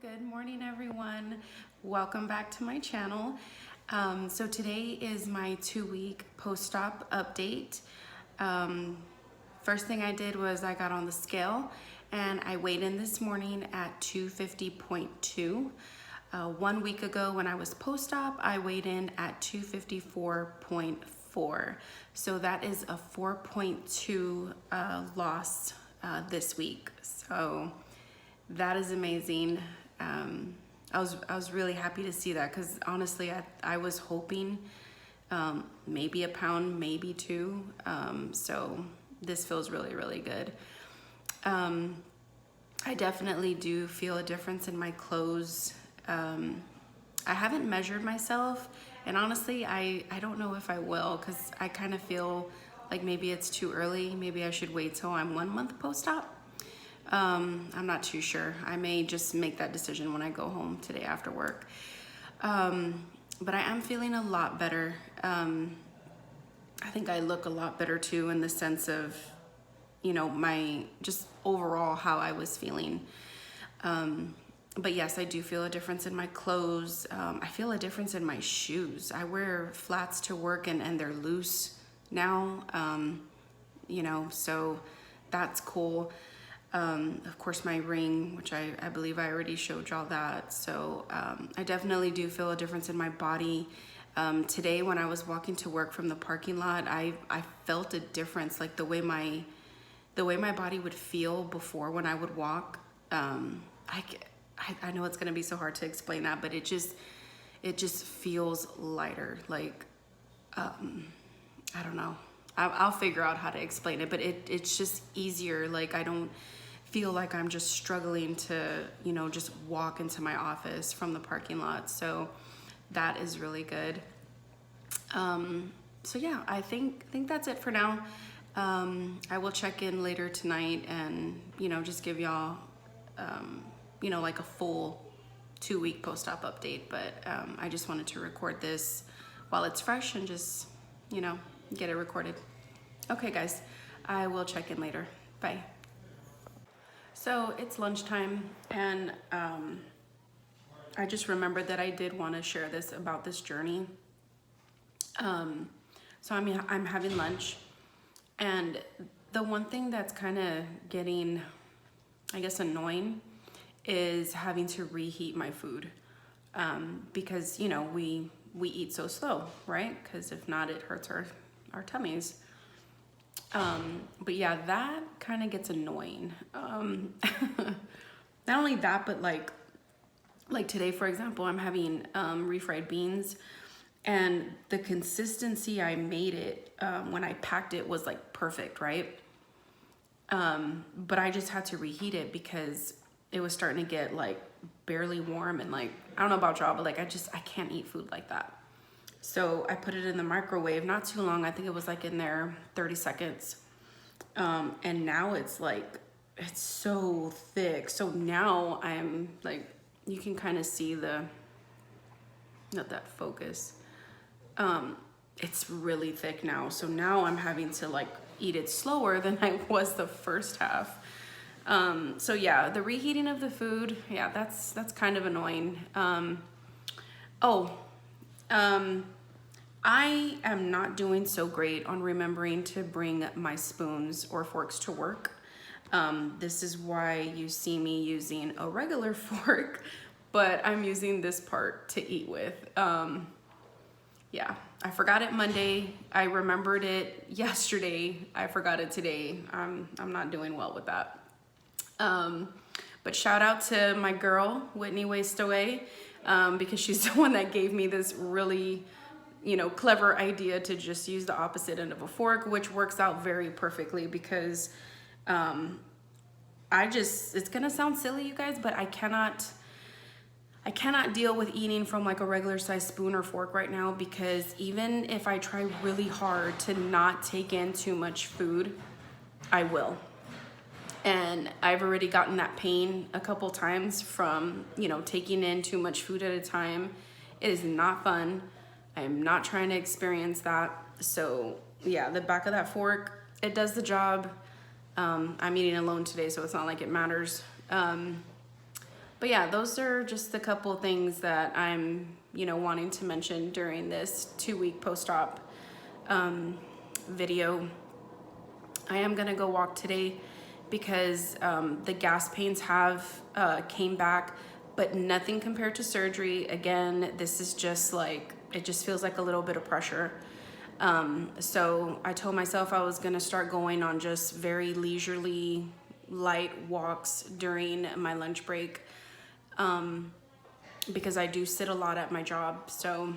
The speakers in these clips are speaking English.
Good morning, everyone. Welcome back to my channel. So today is my 2-week post-op update. First thing I did was I got on the scale and I weighed in this morning at 250.2. 1 week ago when I was post-op, I weighed in at 254.4. So that is a 4.2 loss this week. So that is amazing. I was really happy to see that because honestly, I was hoping maybe a pound, maybe two. So this feels really, really good. I definitely do feel a difference in my clothes. I haven't measured myself, and honestly, I don't know if I will because I kind of feel like maybe it's too early. Maybe I should wait till I'm 1 month post-op. I'm not too sure. I may just make that decision when I go home today after work. But I am feeling a lot better. I think I look a lot better too in the sense of, my just overall how I was feeling. But yes, I do feel a difference in my clothes. I feel a difference in my shoes. I wear flats to work and they're loose now, so that's cool. Of course, my ring, which I believe I already showed y'all that. So I definitely do feel a difference in my body. Today, when I was walking to work from the parking lot, I felt a difference, like the way my body would feel before when I would walk. I know it's gonna be so hard to explain that, but it just feels lighter. Like I don't know. I'll figure out how to explain it, but it's just easier. Like I don't feel like I'm just struggling to, just walk into my office from the parking lot. So that is really good. So yeah, I think that's it for now. I will check in later tonight and, just give y'all, like a full 2-week post-op update. But I just wanted to record this while it's fresh and just, get it recorded. Okay, guys, I will check in later. Bye. So it's lunchtime, and I just remembered that I did want to share this about this journey. So I'm having lunch, and the one thing that's kind of getting, I guess, annoying is having to reheat my food, because we eat so slow, right? Because if not, it hurts our tummies. But yeah, that kind of gets annoying. Not only that, but like today, for example, I'm having refried beans, and the consistency I made it when I packed it was like perfect, right? But I just had to reheat it because it was starting to get like barely warm, and like I don't know about y'all, but like I can't eat food like that. So I put it in the microwave, not too long. I think it was like in there 30 seconds. And now it's like, it's so thick. So now I'm like, you can kind of see not that focus. It's really thick now. So now I'm having to like eat it slower than I was the first half. So yeah, the reheating of the food, yeah, that's kind of annoying. I am not doing so great on remembering to bring my spoons or forks to work. This is why you see me using a regular fork, but I'm using this part to eat with. Yeah, I forgot it Monday. I remembered it yesterday. I forgot it today. I'm not doing well with that. But shout out to my girl, Whitney Waste Away, because she's the one that gave me this really, clever idea to just use the opposite end of a fork, which works out very perfectly because it's gonna sound silly, you guys, but I cannot deal with eating from like a regular size spoon or fork right now, because even if I try really hard to not take in too much food, I will. And I've already gotten that pain a couple times from, taking in too much food at a time. It is not fun. I am not trying to experience that. So yeah, the back of that fork, it does the job. I'm eating alone today, so it's not like it matters. But But yeah, those are just the couple things that I'm, wanting to mention during this 2-week post-op video. I am gonna go walk today because the gas pains have came back, but nothing compared to surgery. Again, this is just like, it just feels like a little bit of pressure. So I told myself I was gonna start going on just very leisurely, light walks during my lunch break, because I do sit a lot at my job. So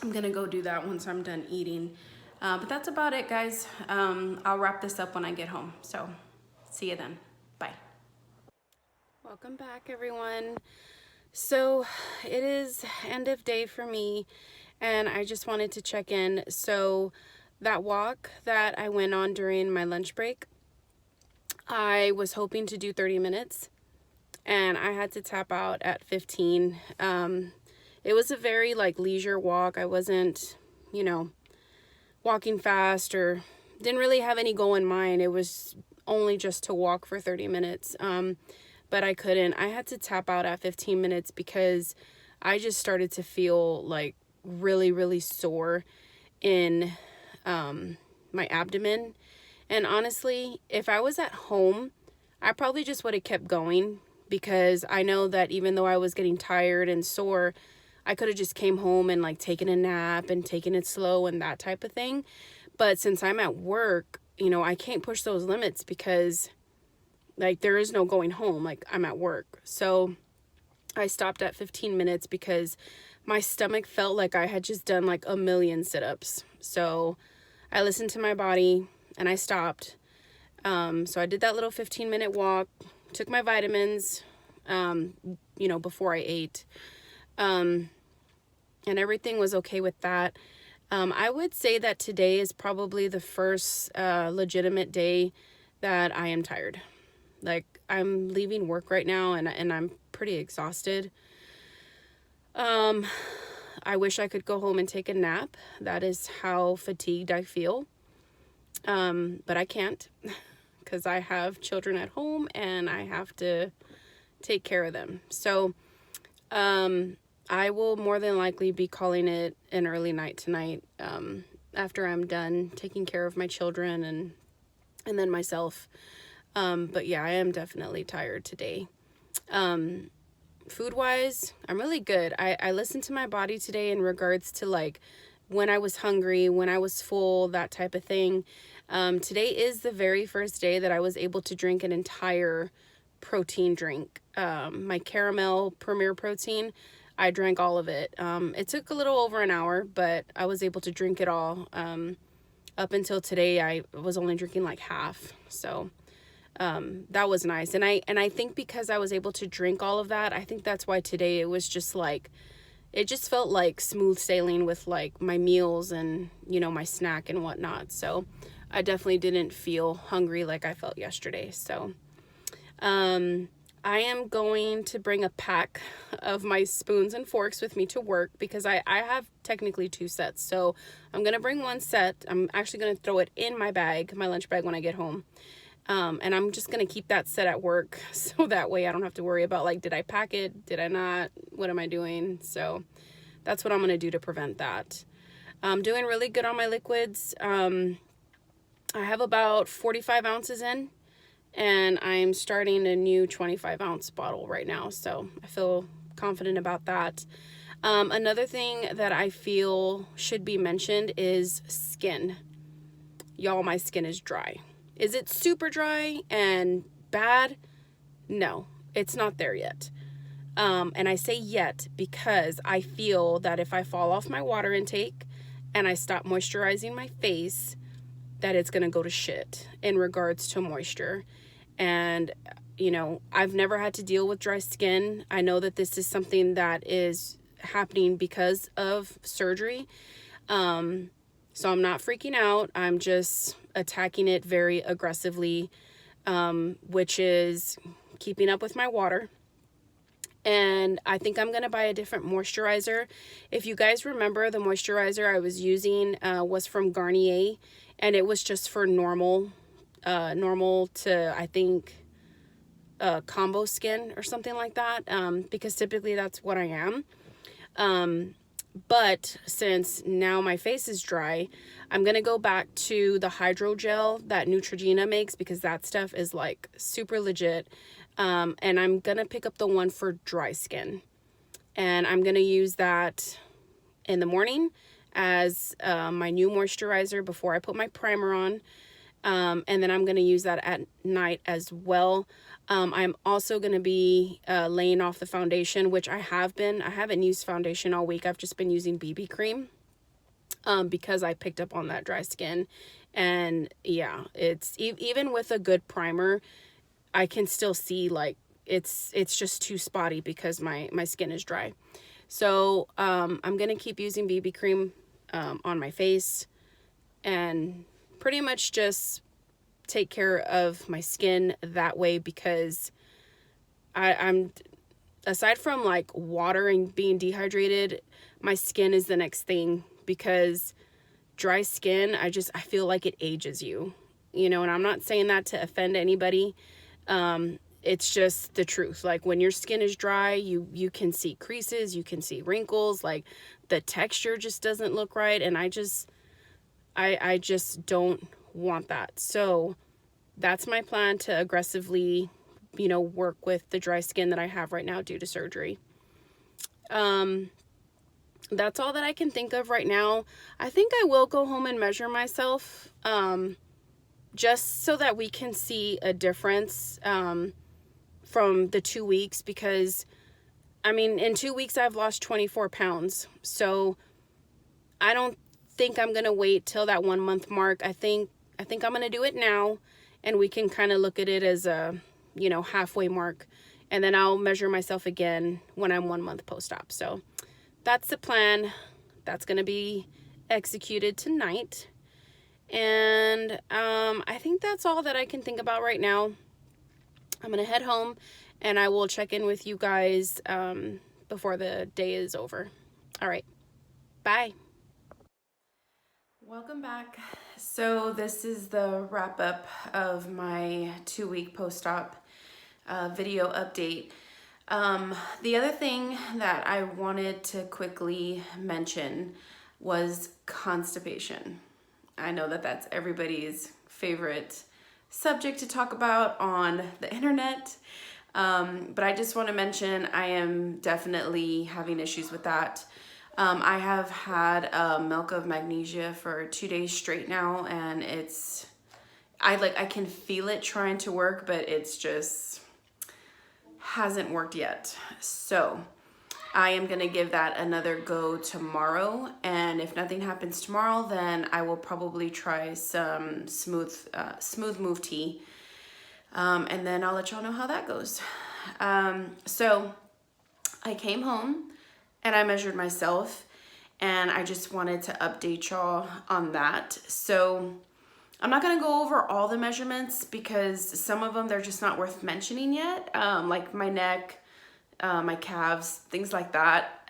I'm gonna go do that once I'm done eating. But that's about it, guys. I'll wrap this up when I get home. So see you then. Bye. Welcome back, everyone. So it is end of day for me, and I just wanted to check in. So that walk that I went on during my lunch break, I was hoping to do 30 minutes, and I had to tap out at 15. It was a very leisure walk. I wasn't, walking fast or didn't really have any goal in mind. It was only just to walk for 30 minutes. But I couldn't. I had to tap out at 15 minutes because I just started to feel really, really sore in my abdomen. And honestly, if I was at home, I probably just would have kept going, because I know that even though I was getting tired and sore, I could have just came home and taken a nap and taken it slow and that type of thing. But since I'm at work, I can't push those limits because there is no going home. I'm at work. So I stopped at 15 minutes because my stomach felt like I had just done a million sit-ups. So I listened to my body and I stopped. So I did that little 15-minute walk, took my vitamins, before I ate. And everything was okay with that. I would say that today is probably the first legitimate day that I am tired. I'm leaving work right now and I'm pretty exhausted. I wish I could go home and take a nap. That is how fatigued I feel. But I can't because I have children at home and I have to take care of them. So, I will more than likely be calling it an early night tonight, after I'm done taking care of my children and then myself. But yeah, I am definitely tired today. Food wise, I'm really good. I listened to my body today in regards to when I was hungry, when I was full, that type of thing. Today is the very first day that I was able to drink an entire protein drink. My caramel Premier Protein, I drank all of it. It took a little over an hour, but I was able to drink it all. Up until today, I was only drinking half. So that was nice. And I think because I was able to drink all of that, I think that's why today it was just it just felt like smooth sailing with my meals and, my snack and whatnot. So I definitely didn't feel hungry like I felt yesterday. So, I am going to bring a pack of my spoons and forks with me to work because I have technically 2 sets. So I'm going to bring 1 set. I'm actually going to throw it in my bag, my lunch bag, when I get home. And I'm just going to keep that set at work so that way I don't have to worry about did I pack it? Did I not? What am I doing? So that's what I'm going to do to prevent that. I'm doing really good on my liquids. I have about 45 ounces in. And I'm starting a new 25-ounce bottle right now. So I feel confident about that. Another thing that I feel should be mentioned is skin. Y'all, my skin is dry. Is it super dry and bad? No, it's not there yet. And I say yet because I feel that if I fall off my water intake and I stop moisturizing my face, that it's going to go to shit in regards to moisture. And, I've never had to deal with dry skin. I know that this is something that is happening because of surgery. So I'm not freaking out. I'm just attacking it very aggressively, which is keeping up with my water. And I think I'm going to buy a different moisturizer. If you guys remember, the moisturizer I was using was from Garnier, and it was just for normal to, I think, combo skin or something like that, because typically that's what I am. But since now my face is dry, I'm going to go back to the hydrogel that Neutrogena makes, because that stuff is like super legit. And I'm going to pick up the one for dry skin. And I'm going to use that in the morning as my new moisturizer before I put my primer on. And then I'm going to use that at night as well. I'm also going to be laying off the foundation, which I have been. I haven't used foundation all week. I've just been using BB cream because I picked up on that dry skin. And yeah, it's even with a good primer, I can still see like it's just too spotty because my skin is dry. So I'm going to keep using BB cream on my face and pretty much just take care of my skin that way, because I'm aside from like water and being dehydrated, my skin is the next thing, because dry skin, I feel like it ages you, you know, and I'm not saying that to offend anybody. It's just the truth. Like when your skin is dry, you can see creases, you can see wrinkles, like the texture just doesn't look right. And I just don't want that. So that's my plan, to aggressively, you know, work with the dry skin that I have right now due to surgery. That's all that I can think of right now. I think I will go home and measure myself, just so that we can see a difference from the 2 weeks, because I mean, in 2 weeks I've lost 24 pounds. So I don't think I'm gonna wait till that 1 month mark. I think I'm gonna do it now, and we can kind of look at it as a, you know, halfway mark, and then I'll measure myself again when I'm 1 month post-op. So that's the plan. That's gonna be executed tonight. And I think that's all that I can think about right now. I'm gonna head home, and I will check in with you guys before the day is over. All right, bye. Welcome back. So this is the wrap up of my 2-week post-op video update. The other thing that I wanted to quickly mention was constipation. I know that that's everybody's favorite subject to talk about on the internet, but I just want to mention I am definitely having issues with that. I have had milk of magnesia for 2 days straight now, and I can feel it trying to work, but it's just hasn't worked yet. So I am gonna give that another go tomorrow, and if nothing happens tomorrow, then I will probably try some smooth move tea, and then I'll let y'all know how that goes. So I came home and I measured myself, and I just wanted to update y'all on that. So I'm not gonna go over all the measurements, because some of them, they're just not worth mentioning yet, like my neck, my calves, things like that.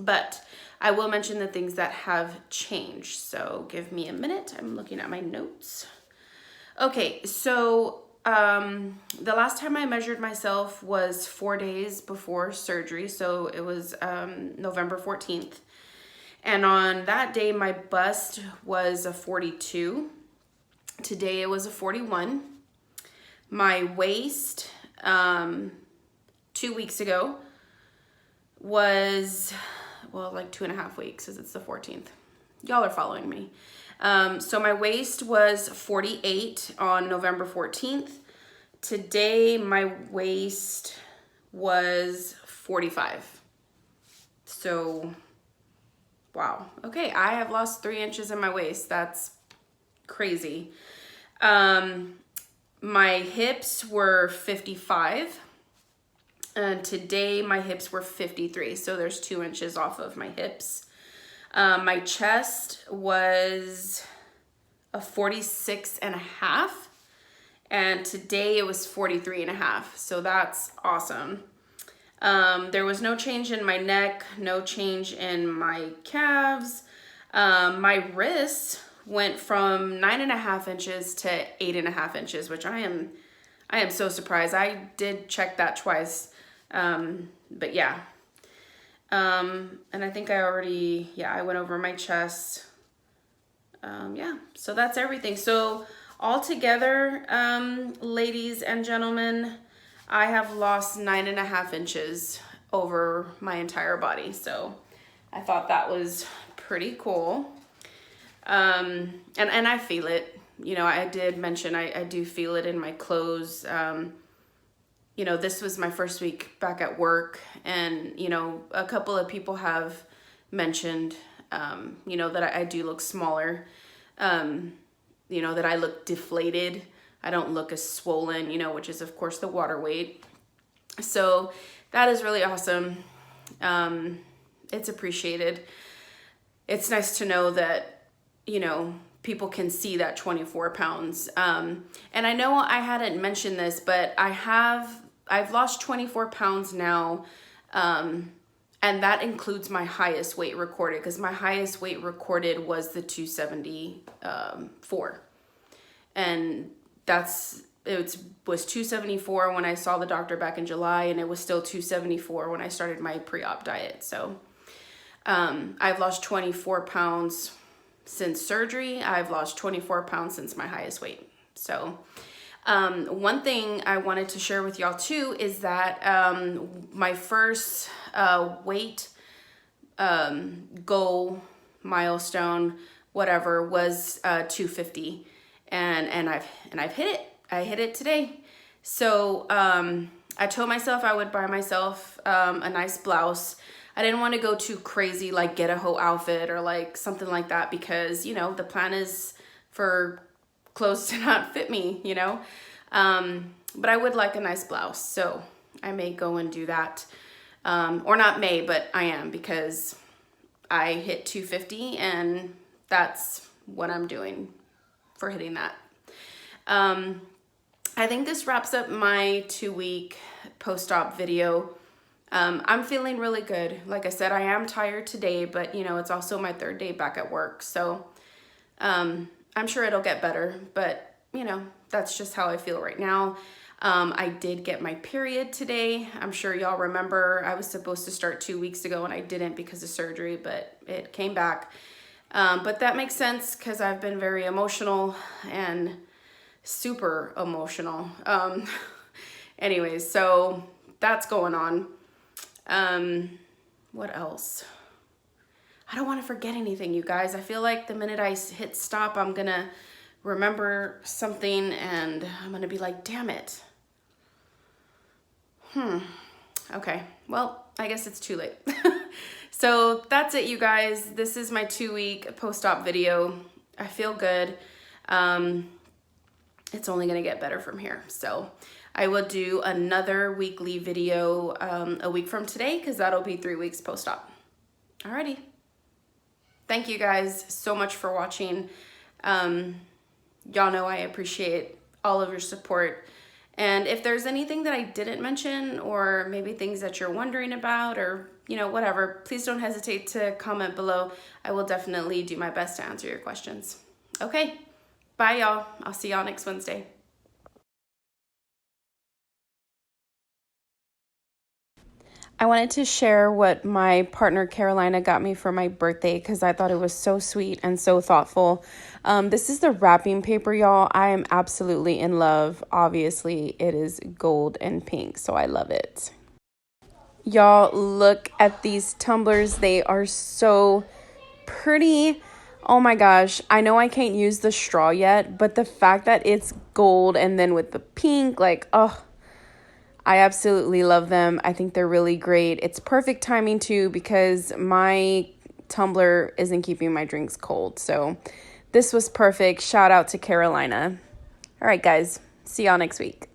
But I will mention the things that have changed. So give me a minute. I'm looking at my notes. Okay, so the last time I measured myself was 4 days before surgery. So it was November 14th. And on that day, my bust was a 42. Today it was a 41. My waist 2 weeks ago was, well, like 2.5 weeks, because it's the 14th. Y'all are following me. So my waist was 48 on November 14th. Today my waist was 45. So, wow. Okay, I have lost 3 inches in my waist. That's crazy. My hips were 55. And today my hips were 53. So there's 2 inches off of my hips. My chest was a 46.5, and today it was 43.5. So that's awesome. There was no change in my neck, no change in my calves. My wrists went from 9.5 inches to 8.5 inches, which I I am so surprised. I did check that twice. But yeah. And I think I already, yeah, I went over my chest. Yeah, so that's everything. So altogether, ladies and gentlemen, I have lost 9.5 inches over my entire body. So I thought that was pretty cool. And I feel it. You know, I did mention I do feel it in my clothes. You know, this was my first week back at work, and, you know, a couple of people have mentioned, you know, that I do look smaller, you know, that I look deflated. I don't look as swollen, you know, which is, of course, the water weight. So that is really awesome. It's appreciated. It's nice to know that, you know, people can see that 24 pounds. And I know I hadn't mentioned this, but I've lost 24 pounds now. And that includes my highest weight recorded, because my highest weight recorded was the 274. And it was 274 when I saw the doctor back in July, and it was still 274 when I started my pre-op diet. So I've lost 24 pounds since surgery. I've lost 24 pounds since my highest weight. So one thing I wanted to share with y'all too is that my first weight goal, milestone, whatever, was 250, and I've hit it. I hit it today. So I told myself I would buy myself a nice blouse. I didn't want to go too crazy, like get a whole outfit or like something like that, because, you know, the plan is for clothes to not fit me, you know. But I would like a nice blouse, so I may go and do that. Or not may, but I am, because I hit 250, and that's what I'm doing for hitting that. I think this wraps up my 2-week post-op video. I'm feeling really good. Like I said, I am tired today, but, you know, it's also my 3rd day back at work. So I'm sure it'll get better, but, you know, that's just how I feel right now. I did get my period today. I'm sure y'all remember I was supposed to start 2 weeks ago, and I didn't because of surgery, but it came back. But that makes sense because I've been very emotional and super emotional. Anyways, so that's going on. What else? I don't want to forget anything, you guys. I feel like the minute I hit stop, I'm gonna remember something and I'm gonna be like, damn it. Okay, well, I guess it's too late. So that's it, you guys. This is my 2-week post-op video. I feel good. It's only gonna get better from here. So I will do another weekly video a week from today, because that'll be 3 weeks post-op. Alrighty. Thank you guys so much for watching. Y'all know I appreciate all of your support. And if there's anything that I didn't mention, or maybe things that you're wondering about, or, you know, whatever, please don't hesitate to comment below. I will definitely do my best to answer your questions. Okay, bye y'all. I'll see y'all next Wednesday. I wanted to share what my partner Carolina got me for my birthday, because I thought it was so sweet and so thoughtful. This is the wrapping paper, y'all. I am absolutely in love. Obviously, it is gold and pink, so I love it. Y'all, look at these tumblers. They are so pretty. Oh my gosh. I know I can't use the straw yet, but the fact that it's gold and then with the pink, like, oh, I absolutely love them. I think they're really great. It's perfect timing too, because my tumbler isn't keeping my drinks cold. So this was perfect. Shout out to Carolina. All right, guys. See y'all next week.